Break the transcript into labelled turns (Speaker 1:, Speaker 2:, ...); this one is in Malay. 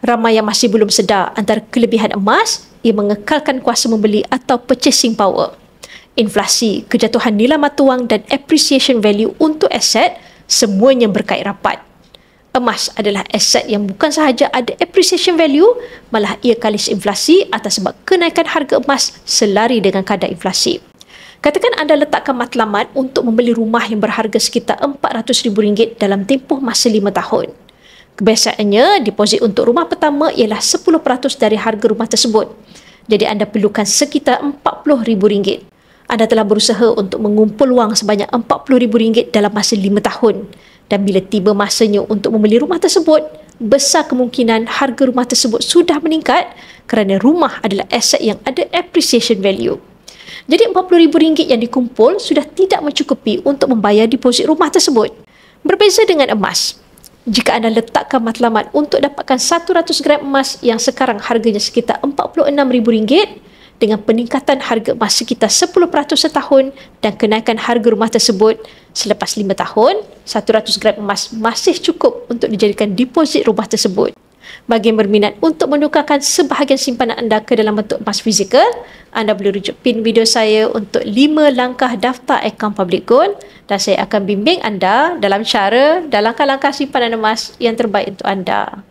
Speaker 1: Ramai yang masih belum sedar antara kelebihan emas, ia mengekalkan kuasa membeli atau purchasing power. Inflasi, kejatuhan nilai mata wang dan appreciation value untuk aset semuanya berkait rapat. Emas adalah aset yang bukan sahaja ada appreciation value, malah ia kalis inflasi atas sebab kenaikan harga emas selari dengan kadar inflasi. Katakan anda letakkan matlamat untuk membeli rumah yang berharga sekitar RM400,000 dalam tempoh masa 5 tahun. Kebiasaannya, deposit untuk rumah pertama ialah 10% dari harga rumah tersebut. Jadi anda perlukan sekitar RM40,000. Anda telah berusaha untuk mengumpul wang sebanyak RM40,000 dalam masa 5 tahun. Dan bila tiba masanya untuk membeli rumah tersebut, besar kemungkinan harga rumah tersebut sudah meningkat kerana rumah adalah aset yang ada appreciation value. Jadi RM40,000 yang dikumpul sudah tidak mencukupi untuk membayar deposit rumah tersebut. Berbeza dengan emas. Jika anda letakkan matlamat untuk dapatkan 100 gram emas yang sekarang harganya sekitar RM46,000 dengan peningkatan harga emas sekitar 10% setahun dan kenaikan harga rumah tersebut selepas 5 tahun, 100 gram emas masih cukup untuk dijadikan deposit rumah tersebut. Bagi yang berminat untuk menukarkan sebahagian simpanan anda ke dalam bentuk emas fizikal, anda boleh rujuk pin video saya untuk 5 langkah daftar akaun public gold dan saya akan bimbing anda dalam cara dan langkah-langkah simpanan emas yang terbaik untuk anda.